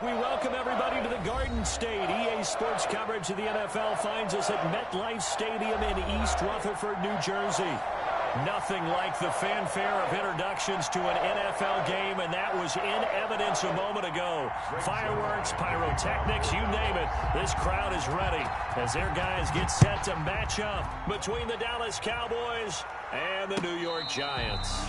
We welcome everybody to the Garden State. EA Sports coverage of the NFL finds us at MetLife Stadium in East Rutherford, New Jersey. Nothing like the fanfare of introductions to an NFL game, and that was in evidence a moment ago. Fireworks, pyrotechnics, you name it. This crowd is ready as their guys get set to match up between the Dallas Cowboys and the New York Giants.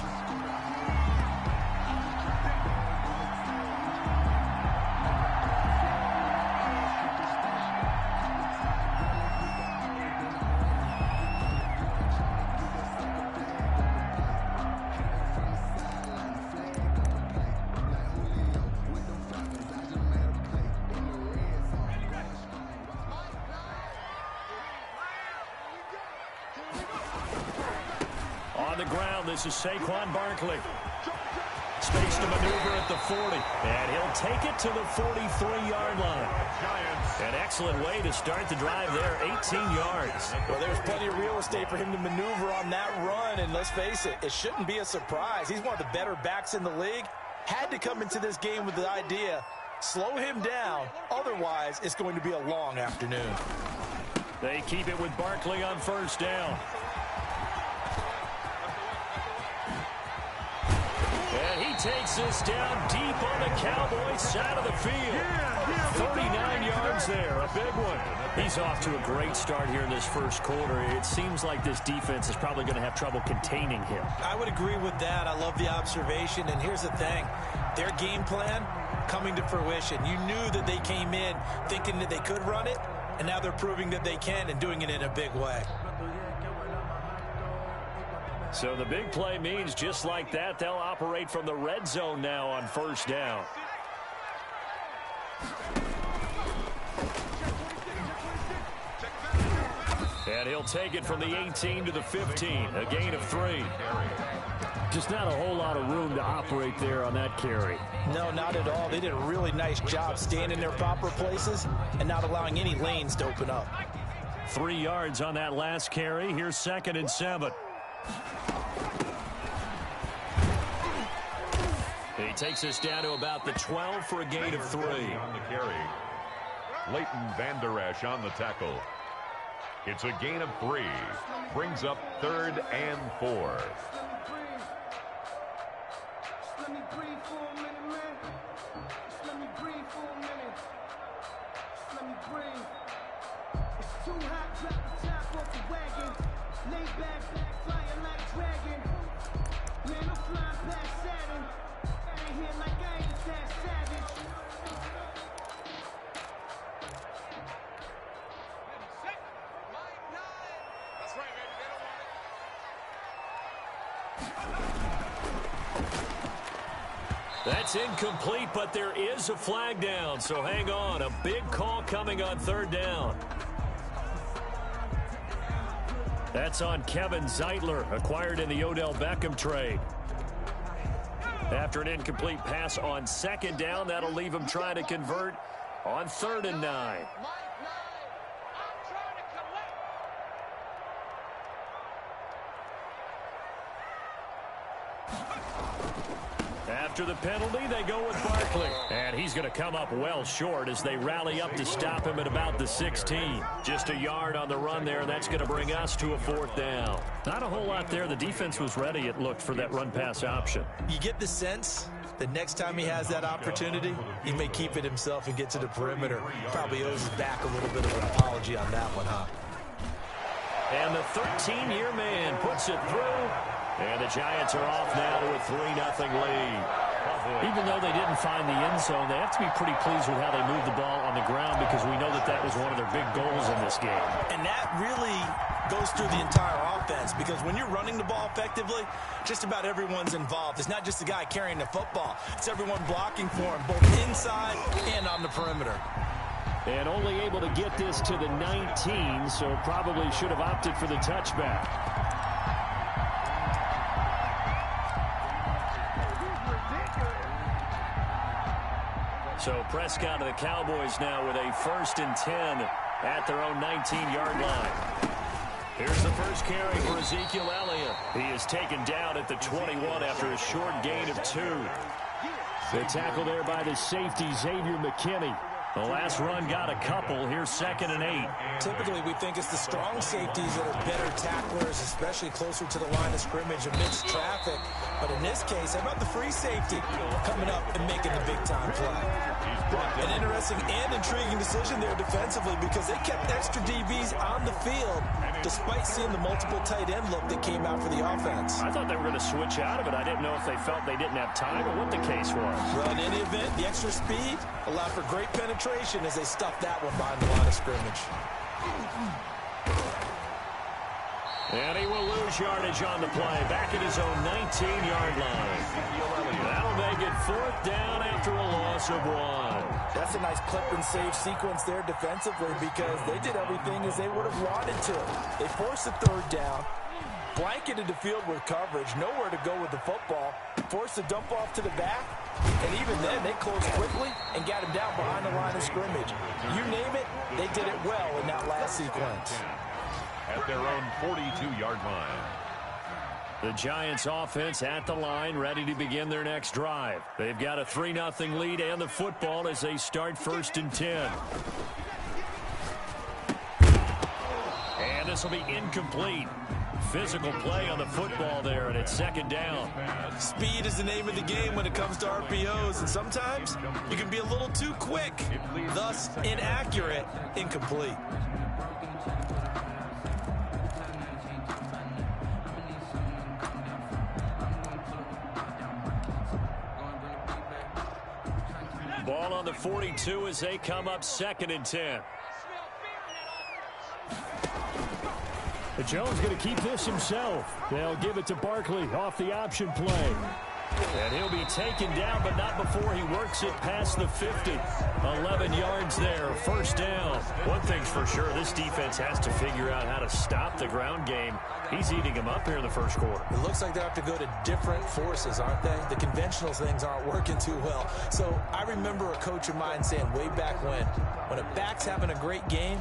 On the ground, this is Saquon Barkley. Space to maneuver at the 40. And he'll take it to the 43-yard line. An excellent way to start the drive there, 18 yards. Well, there's plenty of real estate for him to maneuver on that run. And let's face it, it shouldn't be a surprise. He's one of the better backs in the league. Had to come into this game with the idea, slow him down. Otherwise, it's going to be a long afternoon. They keep it with Barkley on first down. And he takes this down deep on the Cowboys side of the field. 39 yards there, a big one. He's off to a great start here in this first quarter. It seems like this defense is probably going to have trouble containing him. I would agree with that. I love the observation. And here's the thing. Their game plan coming to fruition. You knew that they came in thinking that they could run it, and now they're proving that they can and doing it in a big way. So the big play means just like that, they'll operate from the red zone now on first down. And he'll take it from the 18 to the 15, a gain of 3. Just not a whole lot of room to operate there on that carry. No, not at all. They did a really nice job staying in their proper places and not allowing any lanes to open up. 3 yards on that last carry. Here's 2nd and 7. He takes us down to about the 12 for a gain of 3. On the carry, Leighton Vander Esch on the tackle. It's a gain of 3. Brings up 3rd and 4. Let me breathe for a minute, man. Let me breathe for a minute. Let me breathe. It's too hot, drop the top off the wagon. Lay back, flying like dragon. Man, I'm flying past Saturn. I ain't here like I ain't that savage. That's right, baby. They don't want it. That's incomplete, but there is a flag down, so hang on. A big call coming on 3rd down. That's on Kevin Zeitler, acquired in the Odell Beckham trade. After an incomplete pass on 2nd down, that'll leave him trying to convert on 3rd and 9. After the penalty, they go with Barkley. And he's going to come up well short as they rally up to stop him at about the 16. Just a yard on the run there, and that's going to bring us to a 4th down. Not a whole lot there. The defense was ready, it looked, for that run-pass option. You get the sense that next time he has that opportunity, he may keep it himself and get to the perimeter. Probably owes his back a little bit of an apology on that one, huh? And the 13-year man puts it through. And the Giants are off now to a 3-0 lead. Even though they didn't find the end zone, they have to be pretty pleased with how they moved the ball on the ground, because we know that that was one of their big goals in this game. And that really goes through the entire offense, because when you're running the ball effectively, just about everyone's involved. It's not just the guy carrying the football. It's everyone blocking for him, both inside and on the perimeter. And only able to get this to the 19, so probably should have opted for the touchback. So Prescott of the Cowboys now with a 1st and 10 at their own 19-yard line. Here's the first carry for Ezekiel Elliott. He is taken down at the 21 after a short gain of 2. The tackle there by the safety, Xavier McKinney. The last run got a couple. Here's 2nd and 8. Typically, we think it's the strong safeties that are better tacklers, especially closer to the line of scrimmage amidst traffic. But in this case, how about the free safety coming up and making the big-time play? An interesting and intriguing decision there defensively because they kept extra DBs on the field despite seeing the multiple tight end look that came out for the offense. I thought they were going to switch out of it. I didn't know if they felt they didn't have time or what the case was. Well, in any event, the extra speed allowed for great penetration as they stuffed that one behind the line of scrimmage. And he will lose yardage on the play. Back at his own 19-yard line. That'll make it 4th down after a loss of 1. That's a nice clip and save sequence there defensively because they did everything as they would have wanted to. They forced the 3rd down, blanketed the field with coverage, nowhere to go with the football, forced the dump off to the back, and even then they closed quickly and got him down behind the line of scrimmage. You name it, they did it well in that last sequence. At their own 42-yard line. The Giants offense at the line, ready to begin their next drive. They've got a 3-0 lead and the football as they start 1st and 10. And this will be incomplete. Physical play on the football there, and it's 2nd down. Speed is the name of the game when it comes to RPOs, and sometimes you can be a little too quick, thus inaccurate, incomplete. Ball on the 42 as they come up 2nd and 10. Jones going to keep this himself. They'll give it to Barkley off the option play. And he'll be taken down, but not before he works it past the 50. 11 yards there, 1st down. One thing's for sure, this defense has to figure out how to stop the ground game. He's eating him up here in the 1st quarter. It looks like they have to go to different forces, aren't they? The conventional things aren't working too well. So I remember a coach of mine saying way back when a back's having a great game,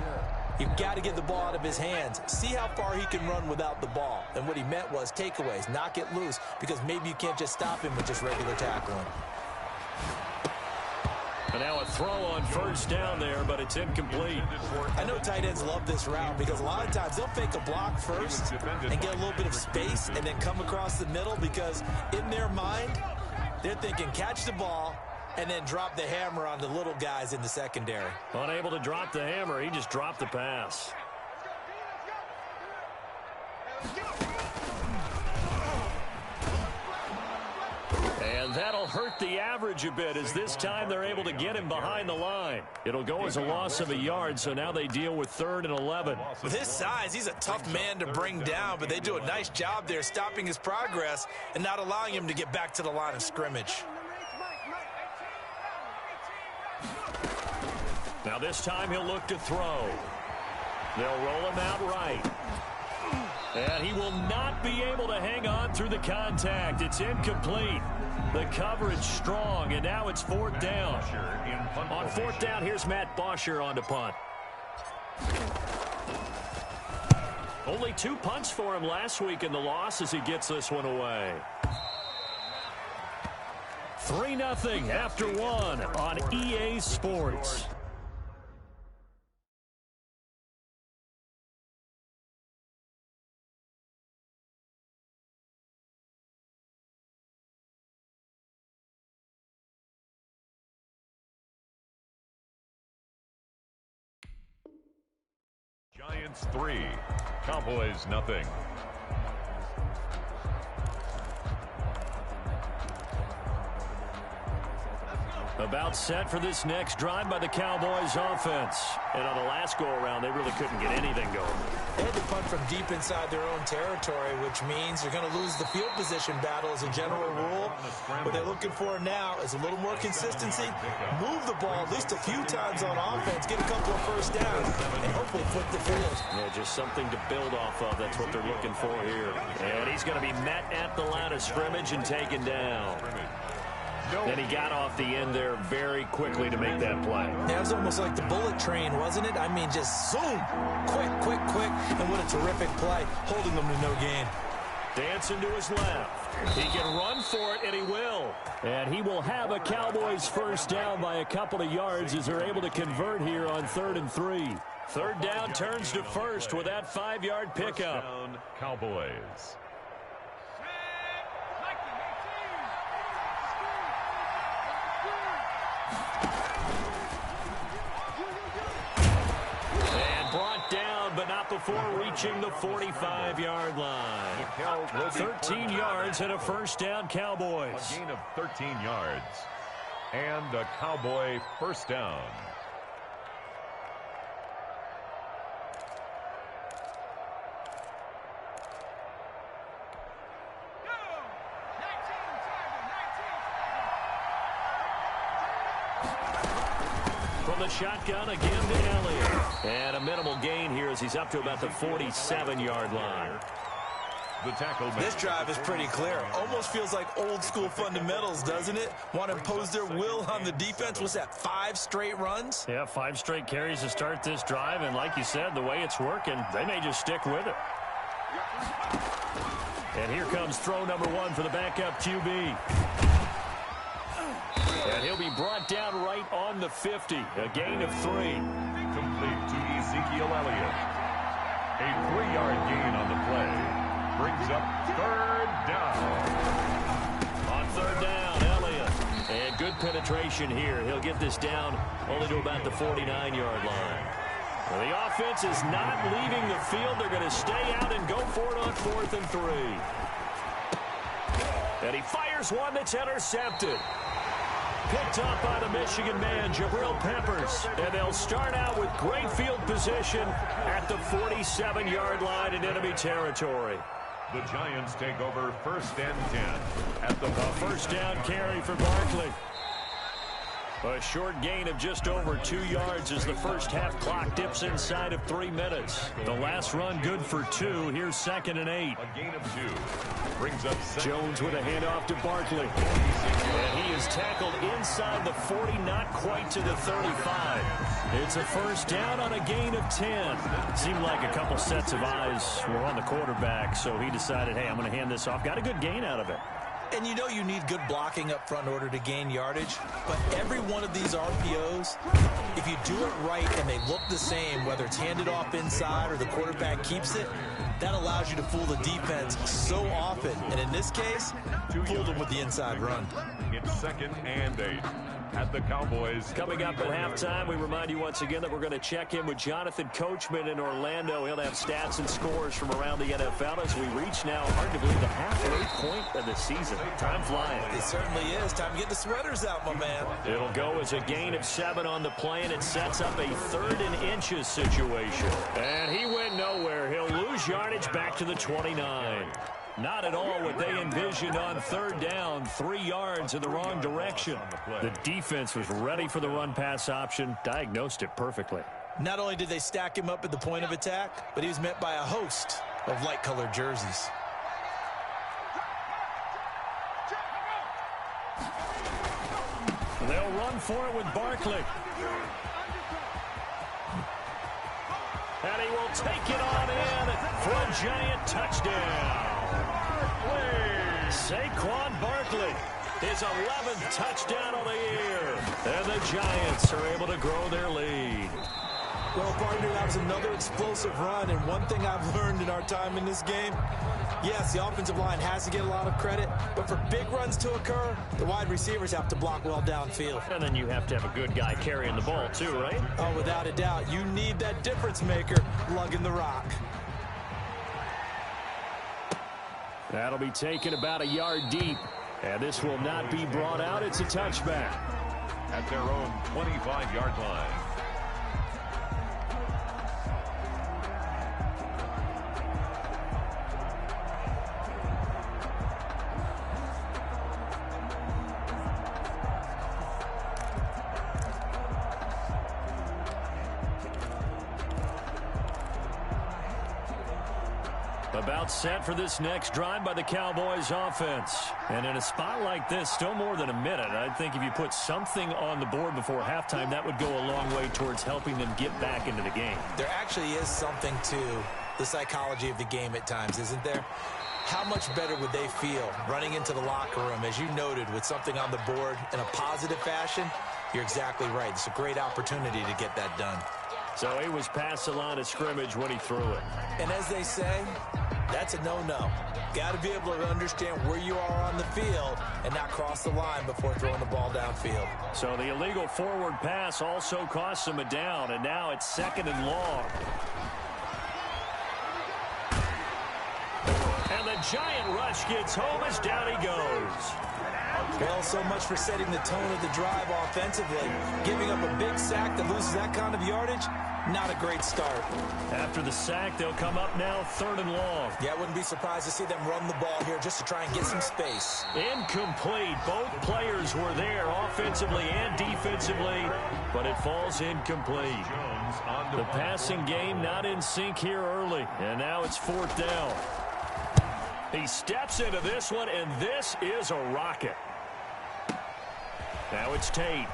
you've got to get the ball out of his hands. See how far he can run without the ball. And what he meant was takeaways, knock it loose, because maybe you can't just stop him with just regular tackling. And now a throw on 1st down there, but it's incomplete. I know tight ends love this route because a lot of times they'll fake a block first and get a little bit of space and then come across the middle because in their mind, they're thinking catch the ball and then drop the hammer on the little guys in the secondary. Unable to drop the hammer, he just dropped the pass. And that'll hurt the average a bit as this time they're able to get him behind the line. It'll go as a loss of a yard, so now they deal with 3rd and 11. With his size, he's a tough man to bring down, but they do a nice job there stopping his progress and not allowing him to get back to the line of scrimmage. Now this time he'll look to throw. They'll roll him out right. And he will not be able to hang on through the contact. It's incomplete. The coverage strong, and now it's 4th down. On 4th down, here's Matt Bosher on to punt. Only 2 punts for him last week in the loss as he gets this one away. 3-0 after 1 on EA Sports. Giants 3, Cowboys nothing. About set for this next drive by the Cowboys offense. And on the last go-around, they really couldn't get anything going. They had to punt from deep inside their own territory, which means you're going to lose the field position battle as a general rule. What they're looking for now is a little more consistency, move the ball at least a few times on offense, get a couple of 1st downs, and hopefully flip the field. Yeah, just something to build off of. That's what they're looking for here. And he's going to be met at the line of scrimmage and taken down. And he got off the end there very quickly to make that play. Yeah, it was almost like the bullet train, wasn't it? I mean, just zoom, quick, and what a terrific play, holding them to no gain. Dan, Johnson to his left. He can run for it, and he will. And he will have a Cowboys first down by a couple of yards as they're able to convert here on 3rd and 3. Third down turns to first with that 5-yard pickup. Down, Cowboys. And brought down, but not before reaching the 45-yard line. 13 yards and a first down, Cowboys. A gain of 13 yards. And a Cowboy first down. From the shotgun again to Elliott. And a minimal gain here as he's up to about the 47-yard line. The tackle. This drive is pretty clear. Almost feels like old school fundamentals, doesn't it? Want to impose their will on the defense. What's that, 5 straight runs? Yeah, 5 straight carries to start this drive. And like you said, the way it's working, they may just stick with it. And here comes throw number 1 for the backup QB. And he'll be brought down right on the 50. A gain of 3. Complete to Ezekiel Elliott. A 3-yard gain on the play. Brings up 3rd down. On 3rd down, Elliott. And good penetration here. He'll get this down only to about the 49-yard line. Well, the offense is not leaving the field. They're going to stay out and go for it on 4th and 3. And he fires one that's intercepted. Picked up by the Michigan man, Jabril Peppers. And they'll start out with great field position at the 47-yard line in enemy territory. The Giants take over 1st and 10 at the first down carry for Barkley. A short gain of just over 2 yards as the first half clock dips inside of 3 minutes. The last run good for 2. Here's 2nd and 8. A gain of 2. Brings up Jones with a handoff to Barkley. And he is tackled inside the 40, not quite to the 35. It's a first down on a gain of 10. Seemed like a couple sets of eyes were on the quarterback, so he decided, hey, I'm going to hand this off. Got a good gain out of it. And you know you need good blocking up front in order to gain yardage. But every one of these RPOs, if you do it right and they look the same, whether it's handed off inside or the quarterback keeps it, that allows you to fool the defense so often. And in this case, fooled them with the inside run. It's 2nd and 8 at the Cowboys. Coming up at halftime, we remind you once again that we're going to check in with Jonathan Coachman in Orlando. He'll have stats and scores from around the NFL as we reach now, hard to believe, the halfway point of the season. Time flying. It certainly is. Time to get the sweaters out, my man. It'll go as a gain of 7 on the play, and it sets up a 3rd and inches situation. And he went nowhere. He'll lose yardage back to the 29. Not at all what they envisioned on 3rd down. 3 yards in the wrong direction. The defense was ready for the run-pass option, diagnosed it perfectly. Not only did they stack him up at the point of attack, but he was met by a host of light-colored jerseys. They'll run for it with Barkley. And he will take it on in for a giant touchdown. Saquon Barkley, his 11th touchdown of the year. And the Giants are able to grow their lead. Well, partner, that was another explosive run, and one thing I've learned in our time in this game, yes, the offensive line has to get a lot of credit, but for big runs to occur, the wide receivers have to block well downfield. And then you have to have a good guy carrying the ball too, right? Oh, without a doubt. You need that difference maker lugging the rock. That'll be taken about a yard deep, and this will not be brought out. It's a touchback. At their own 25-yard line. About set for this next drive by the Cowboys offense. And in a spot like this, still more than a minute. I think if you put something on the board before halftime, that would go a long way towards helping them get back into the game. There actually is something to the psychology of the game at times, isn't there? How much better would they feel running into the locker room, as you noted, with something on the board in a positive fashion? You're exactly right. It's a great opportunity to get that done. So he was past the line of scrimmage when he threw it. And as they say, that's a no-no. Got to be able to understand where you are on the field and not cross the line before throwing the ball downfield. So the illegal forward pass also cost him a down, and now it's 2nd and long. And the giant rush gets home as down he goes. Well, so much for setting the tone of the drive offensively. Giving up a big sack that loses that kind of yardage, not a great start. After the sack, they'll come up now 3rd and long. Yeah, I wouldn't be surprised to see them run the ball here just to try and get some space. Incomplete. Both players were there offensively and defensively, but it falls incomplete. The passing game not in sync here early, and now it's 4th down. He steps into this one, and this is a rocket. Now it's Tate.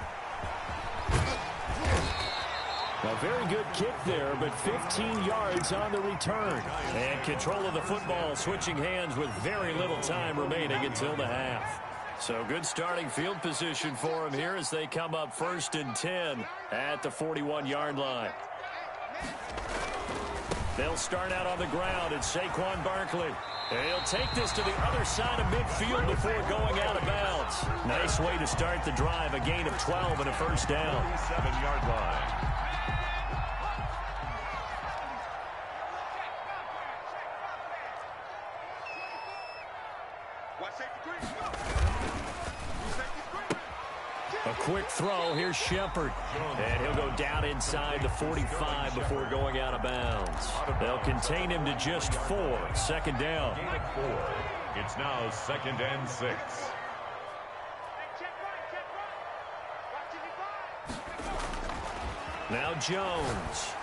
A very good kick there, but 15 yards on the return. And control of the football switching hands with very little time remaining until the half. So good starting field position for him here as they come up 1st and 10 at the 41-yard line. They'll start out on the ground. It's Saquon Barkley. And he'll take this to the other side of midfield before going out of bounds. Nice way to start the drive. A gain of 12 and a 1st down. 7-yard line. A quick throw. Here's Shepard. And he'll go down inside the 45 before going out of bounds. They'll contain him to just 4. 2nd down. It's now 2nd and 6. Now Jones.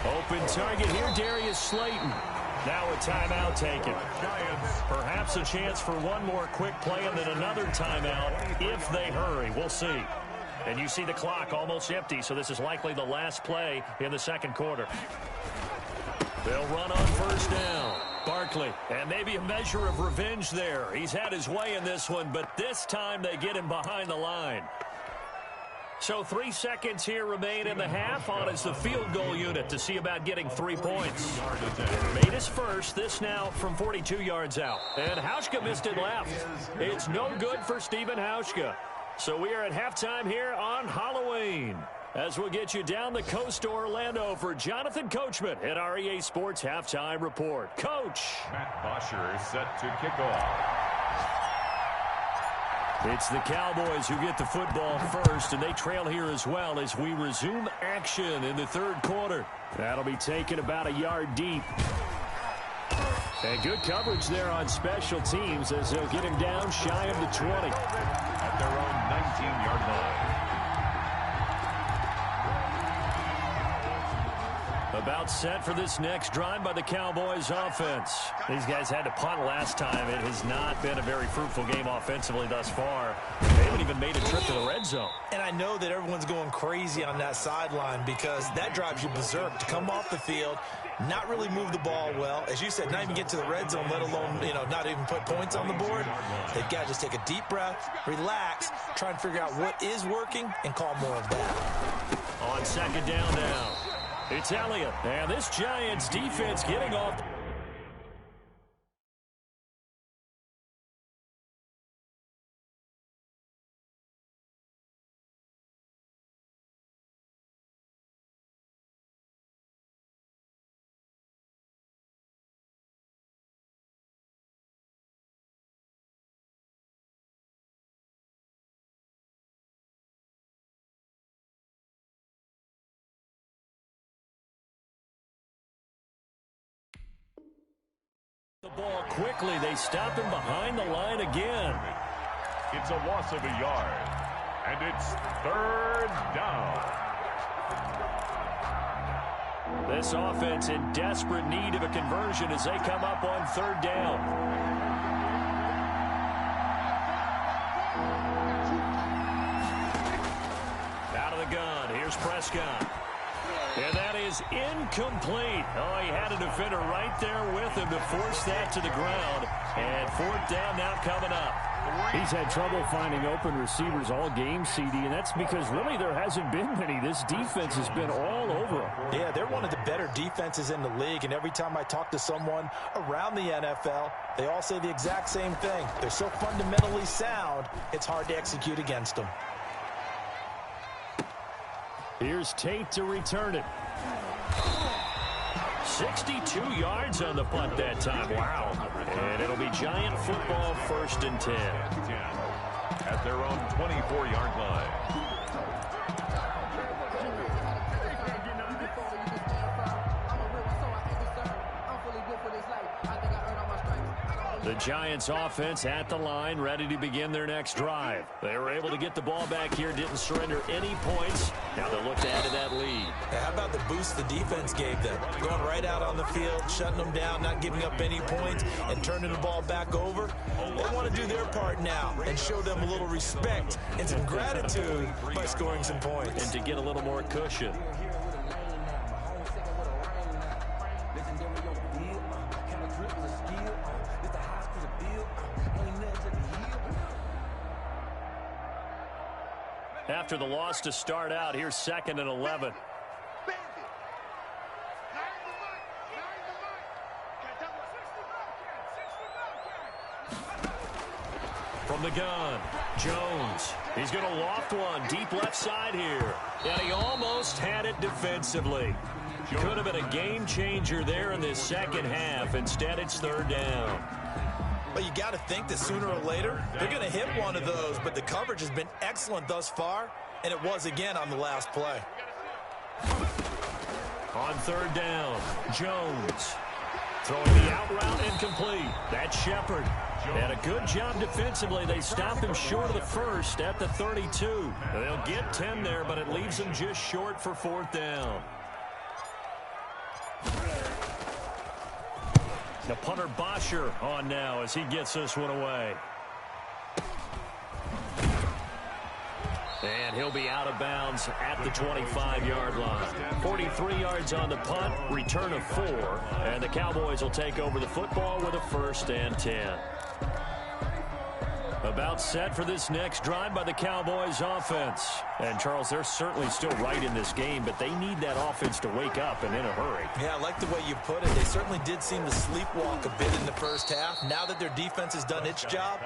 Open target here, Darius Slayton. Now a timeout taken. Perhaps a chance for one more quick play and then another timeout if they hurry. We'll see. And you see the clock almost empty, so this is likely the last play in the 2nd quarter. They'll run on 1st down. Barkley, and maybe a measure of revenge there. He's had his way in this one, but this time they get him behind the line. So 3 seconds here remain in the half on as the field goal unit to see about getting 3 points. Made his first, this now from 42 yards out. And Hauschka missed it left. It's no good for Stephen Hauschka. So we are at halftime here on Halloween. As we'll get you down the coast to Orlando for Jonathan Coachman at our EA Sports Halftime Report. Coach. Matt Bosher set to kick off. It's the Cowboys who get the football first, and they trail here as well as we resume action in the 3rd quarter. That'll be taken about a yard deep. And good coverage there on special teams as they'll get him down shy of the 20. At their own 19-yard line. About set for this next drive by the Cowboys offense. These guys had to punt last time. It has not been a very fruitful game offensively thus far. They haven't even made a trip to the red zone. And I know that everyone's going crazy on that sideline because that drives you berserk to come off the field, not really move the ball well. As you said, not even get to the red zone, let alone, not even put points on the board. They've got to just take a deep breath, relax, try and figure out what is working, and call more of that. On 2nd down now. It's Elliott, and this Giants defense getting off. The ball quickly. They stop him behind the line again. It's a loss of a yard, and it's 3rd down. This offense in desperate need of a conversion as they come up on 3rd down. Out of the gun. Here's Prescott. And that is incomplete. Oh, he had a defender right there with him to force that to the ground. And fourth down now coming up. He's had trouble finding open receivers all game, CD, and that's because really there hasn't been many. This defense has been all over him. Yeah, they're one of the better defenses in the league, and every time I talk to someone around the NFL, they all say the exact same thing. They're so fundamentally sound, it's hard to execute against them. Here's Tate to return it. 62 yards on the punt that time. Wow. And it'll be Giant football, 1st and 10. At their own 24-yard line. The Giants offense at the line, ready to begin their next drive. They were able to get the ball back here, didn't surrender any points. Now they'll look to add to that lead. Yeah, how about the boost the defense gave them? Going right out on the field, shutting them down, not giving up any points, and turning the ball back over. They want to do their part now and show them a little respect and some gratitude by scoring some points. And to get a little more cushion. After the loss to start out, here's 2nd and 11. From the gun, Jones. He's going to loft one deep left side here. And he almost had it defensively. Could have been a game changer there in this second half. Instead, it's 3rd down. But you got to think that sooner or later, they're going to hit one of those. But the coverage has been excellent thus far, and it was again on the last play. On 3rd down, Jones. Throwing the out route incomplete. That's Shepard. And a good job defensively. They stopped him short of the first at the 32. They'll get 10 there, but it leaves them just short for 4th down. The punter Bosher on now as he gets this one away. And he'll be out of bounds at the 25-yard line. 43 yards on the punt, return of 4. And the Cowboys will take over the football with a 1st and 10. About set for this next drive by the Cowboys offense. And, Charles, they're certainly still right in this game, but they need that offense to wake up and in a hurry. Yeah, I like the way you put it. They certainly did seem to sleepwalk a bit in the first half. Now that their defense has done its job,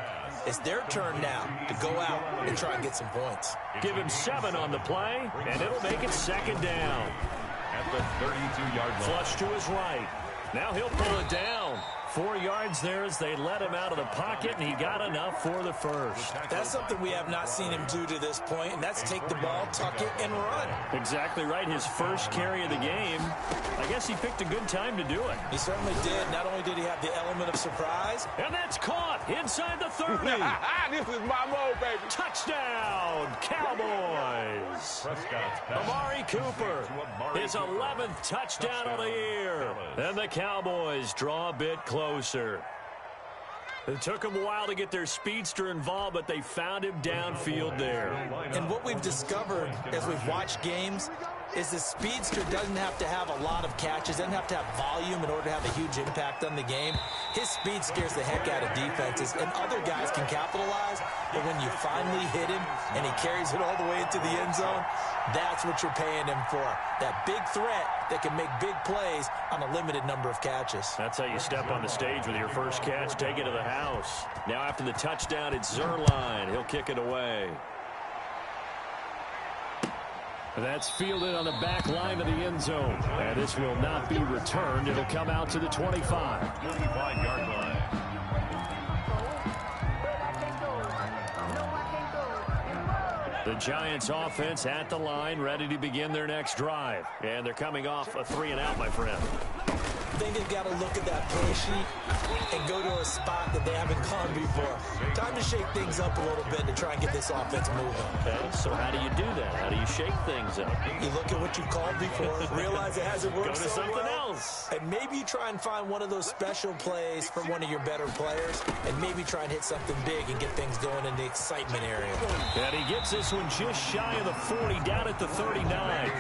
it's their turn now to go out and try and get some points. Give him 7 on the play, and it'll make it 2nd down. At the 32-yard line. Flush to his right. Now he'll pull it down. 4 yards there as they let him out of the pocket, and he got enough for the first. That's something we have not seen him do to this point, and that's take the ball, tuck it, and run. Exactly right. His first carry of the game. I guess he picked a good time to do it. He certainly did. Not only did he have the element of surprise. And that's caught inside the 30. This is my mode, baby. Touchdown, Cowboys. Amari Cooper, his 11th touchdown of the year. And the Cowboys draw a bit closer. It took them a while to get their speedster involved, but they found him downfield there. And what we've discovered as we've watched games is the speedster doesn't have to have a lot of catches, doesn't have to have volume in order to have a huge impact on the game. His speed scares the heck out of defenses, and other guys can capitalize, but when you finally hit him and he carries it all the way into the end zone, that's what you're paying him for. That big threat that can make big plays on a limited number of catches. That's how you step on the stage with your first catch, take it to the house. Now after the touchdown, it's Zerline. He'll kick it away. That's fielded on the back line of the end zone. And this will not be returned. It'll come out to the 25. 25-yard line. The Giants offense at the line, ready to begin their next drive. And they're coming off a 3-and-out, my friend. think they've got to look at that play sheet and go to a spot that they haven't gone before. Time to shake things up a little bit to try and get this offense moving. Okay, so how do you do that? How do you shake things up? You look at what you called before, realize it hasn't worked Go to so something well, else. and maybe you try and find one of those special plays from one of your better players, and maybe try and hit something big and get things going in the excitement area. And he gets this one just shy of the 40, down at the 39.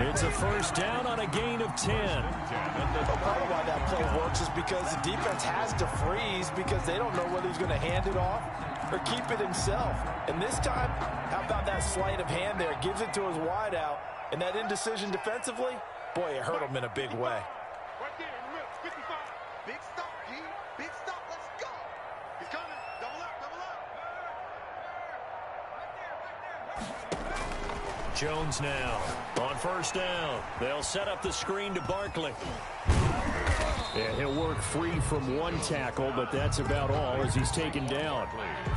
It's a first down on a gain of 10. Well, part of why that play works is because the defense has to freeze because they don't know whether he's going to hand it off or keep it himself. And this time, how about that sleight of hand there? Gives it to his wideout. And that indecision defensively, boy, it hurt him in a big way. Right there in the middle, 55. Big stop, G. Big stop. Let's go. He's coming. Double up, double up. Jones now on first down. They'll set up the screen to Barkley. Yeah, he'll work free from one tackle, but that's about all as he's taken down.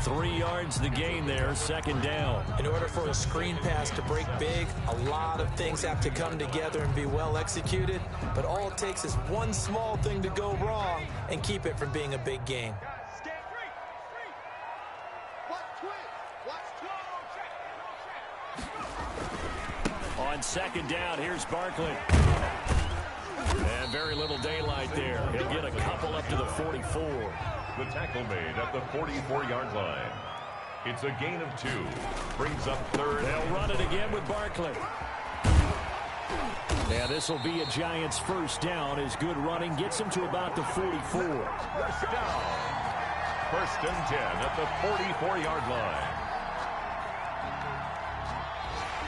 3 yards the gain there, second down. In order for a screen pass to break big, a lot of things have to come together and be well executed, but all it takes is one small thing to go wrong and keep it from being a big game. On second down, here's Barkley. And very little daylight there. He'll get a couple up to the 44. The tackle made at the 44-yard line. It's a gain of 2. Brings up third. They'll run it again with Barkley. Now this will be a Giants first down as good running gets him to about the 44. First down. First and 10 at the 44-yard line.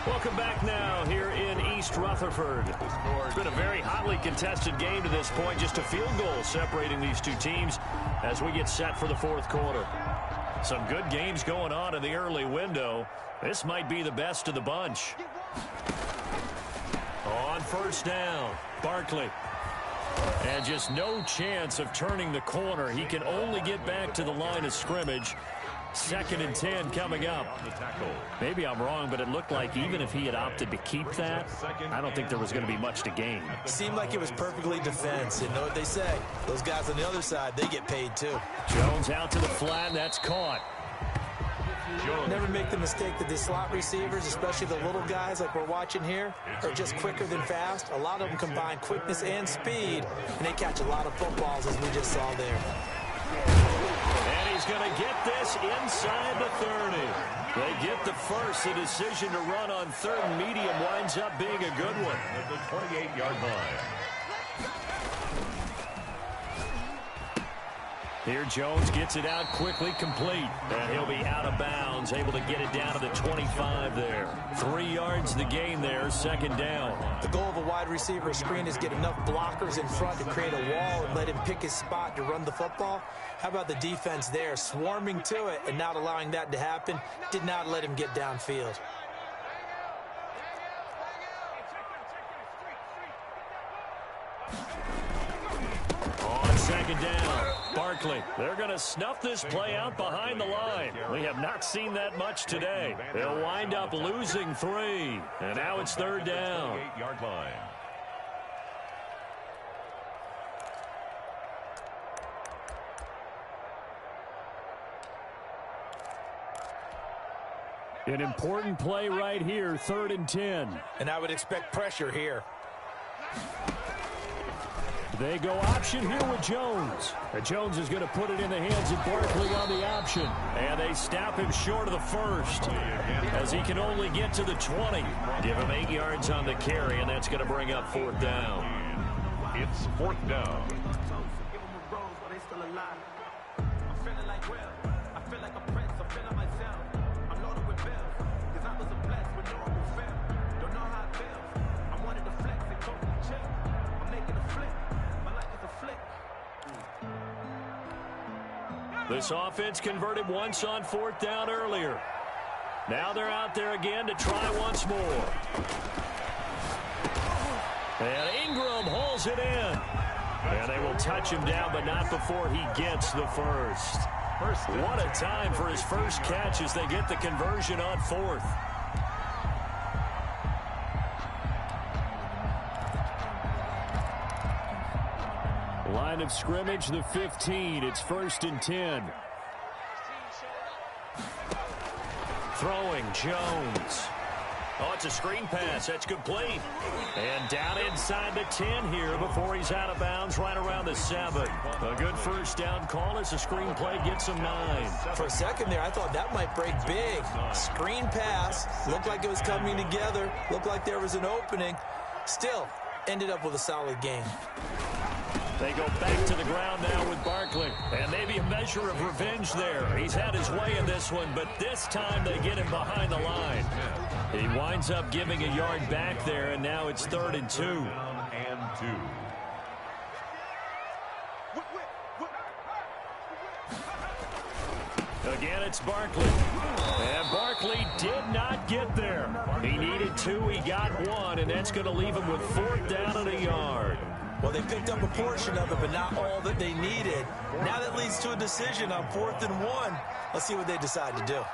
Welcome back now here in East Rutherford. It's been a very hotly contested game to this point. Just a field goal separating these two teams as we get set for the fourth quarter. Some good games going on in the early window. This might be the best of the bunch. On first down, Barkley. And just no chance of turning the corner. He can only get back to the line of scrimmage. Second and 10 coming up. Maybe I'm wrong, but it looked like even if he had opted to keep that, I don't think there was going to be much to gain. Seemed like it was perfectly defense. And know what they say? Those guys on the other side, they get paid too. Jones out to the flat, and that's caught. Never make the mistake that the slot receivers, especially the little guys like we're watching here, are just quicker than fast. A lot of them combine quickness and speed, and they catch a lot of footballs as we just saw there. And he's going to get this inside the 30. They get the first. The decision to run on third and medium winds up being a good one. At the 28-yard line. Here Jones gets it out quickly, complete. And he'll be out of bounds, able to get it down to the 25 there. 3 yards the gain there, second down. The goal of a wide receiver screen is get enough blockers in front to create a wall and let him pick his spot to run the football. How about the defense there, swarming to it and not allowing that to happen? Did not let him get downfield. On second down, Barkley. They're going to snuff this play out behind the line. We have not seen that much today. They'll wind up losing 3. And now it's third down. 28-yard line. An important play right here, 3rd and 10. And I would expect pressure here. They go option here with Jones. And Jones is going to put it in the hands of Barkley on the option. And they stop him short of the first as he can only get to the 20. Give him 8 yards on the carry, and that's going to bring up fourth down. It's fourth down. This offense converted once on fourth down earlier. Now they're out there again to try once more. And Ingram hauls it in. And they will touch him down, but not before he gets the first. What a time for his first catch as they get the conversion on fourth. line of scrimmage, the 15. It's 1st and 10. Throwing, Jones. Oh, it's a screen pass. That's complete. And down inside the 10 here before he's out of bounds right around the 7. A good first down call as the screen play gets him 9. For a second there, I thought that might break big. Screen pass. Looked like it was coming together. Looked like there was an opening. Still, ended up with a solid game. They go back to the ground now with Barkley. And maybe a measure of revenge there. He's had his way in this one, but this time they get him behind the line. He winds up giving a yard back there, and now it's 3rd and 2. And 2. Again, it's Barkley. And Barkley did not get there. He needed 2. He got 1, and that's going to leave him with 4th down and a yard. Well, they picked up a portion of it, but not all that they needed. Now that leads to a decision on 4th and 1. Let's see what they decide to do.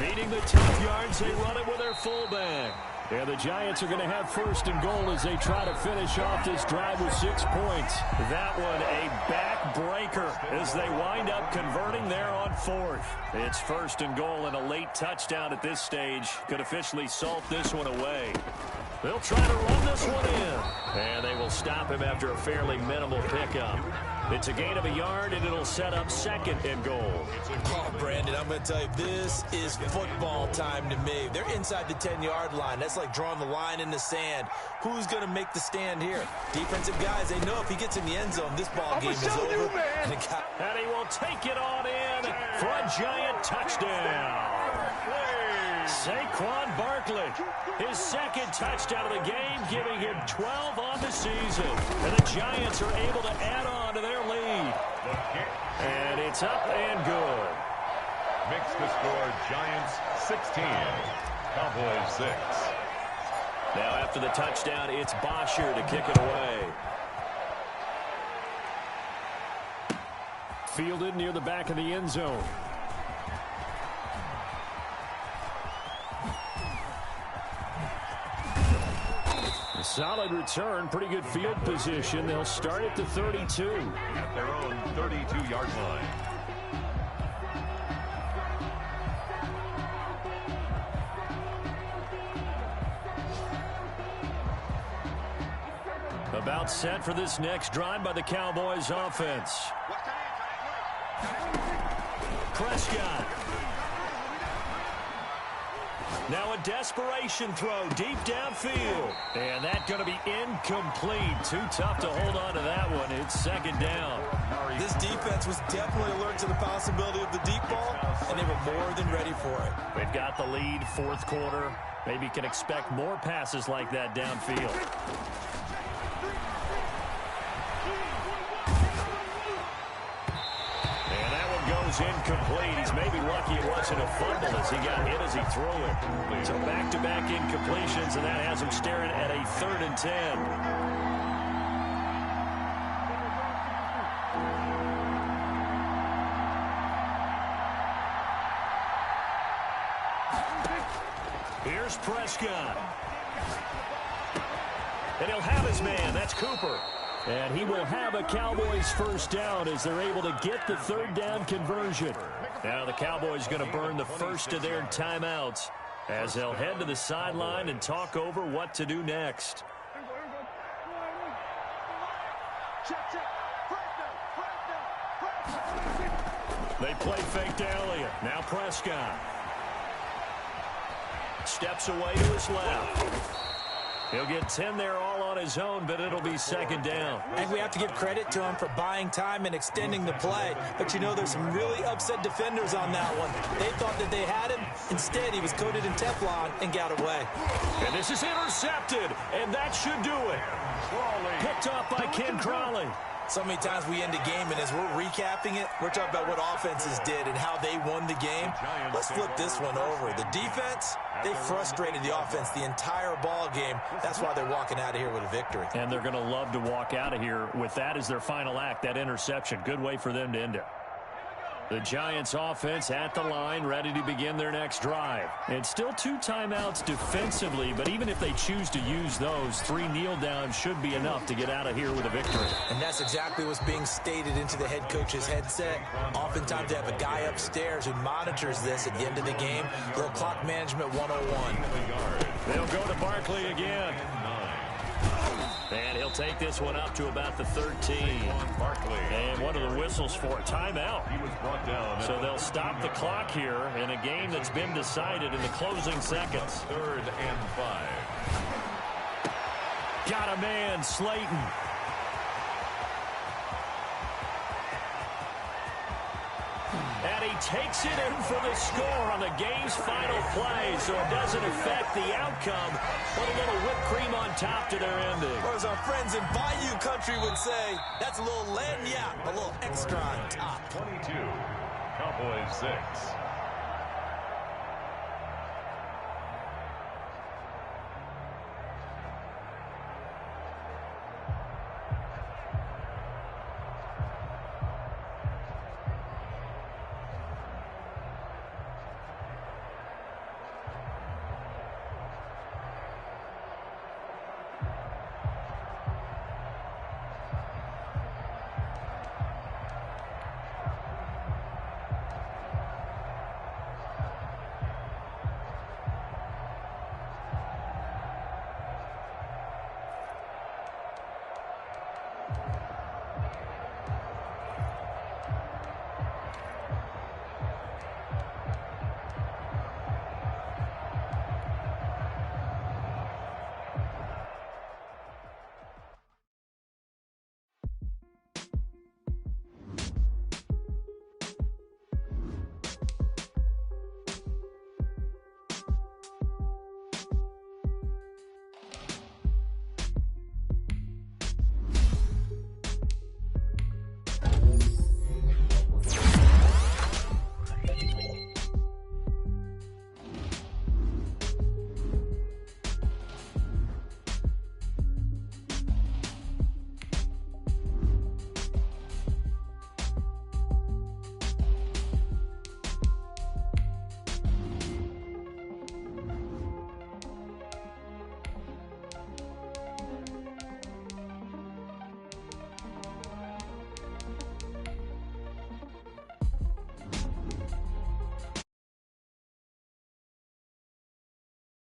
Needing the tough yards, they run it with their fullback. And the Giants are going to have 1st and goal as they try to finish off this drive with 6 points. That one a backbreaker as they wind up converting there on 4th. It's 1st and goal, and a late touchdown at this stage could officially salt this one away. They'll try to run this one in. And they will stop him after a fairly minimal pickup. It's a gain of a yard, and it'll set up 2nd and goal. Oh, Brandon, I'm going to tell you, this is football time to me. They're inside the 10-yard line. That's like drawing the line in the sand. Who's going to make the stand here? Defensive guys, they know if he gets in the end zone, this ball game is over. And he will take it on in for a Giant touchdown. Saquon Barkley, his 2nd touchdown of the game, giving him 12 on the season. And the Giants are able to add on to their lead. And it's up and good. Makes the score Giants 16, Cowboys 6. Now after the touchdown, it's Bosher to kick it away. Fielded near the back of the end zone. Solid return, pretty good field position. They'll start at the 32. At their own 32-yard line. About set for this next drive by the Cowboys offense. Prescott. Now a desperation throw deep downfield. And that's going to be incomplete. Too tough to hold on to that one. It's 2nd down. This defense was definitely alert to the possibility of the deep ball, and they were more than ready for it. They've got the lead, 4th quarter. Maybe can expect more passes like that downfield. Incomplete. He's maybe lucky it wasn't a fumble as he got hit as he threw it. So back-to-back incompletions, and that has him staring at a 3rd and 10. Here's Prescott. And he'll have his man. That's Cooper. And he will have a Cowboys 1st down as they're able to get the 3rd down conversion. Now the Cowboys going to burn the first of their timeouts as they'll head to the sideline and talk over what to do next. They play fake to Elliott. Now Prescott. Steps away to his left. He'll get 10 there all on his own, but it'll be 2nd down. I think we have to give credit to him for buying time and extending the play. But, you know, there's some really upset defenders on that one. They thought that they had him. Instead, he was coated in Teflon and got away. And this is intercepted, and that should do it. Picked off by Ken Crawley. So many times we end a game, and as we're recapping it, we're talking about what offenses did and how they won the game. Let's flip this one over. The defense, they frustrated the offense the entire ball game. That's why they're walking out of here with a victory. And they're going to love to walk out of here with that as their final act, that interception. Good way for them to end it. The Giants offense at the line, ready to begin their next drive. And still 2 timeouts defensively, but even if they choose to use those, 3 kneel downs should be enough to get out of here with a victory. And that's exactly what's being stated into the head coach's headset. Oftentimes they have a guy upstairs who monitors this at the end of the game. A little clock management 101. They'll go to Barkley again. And he'll take this one up to about the 13. And what are the whistles for? Timeout. He was brought down. So they'll stop the clock here in a game that's been decided in the closing seconds. 3rd and 5. Got a man, Slayton. And he takes it in for the score on the game's final play, so it doesn't affect the outcome, but a little whipped cream on top to their ending. Or as our friends in Bayou Country would say, that's a little lagniappe, a little extra on top. 22, Cowboys 6.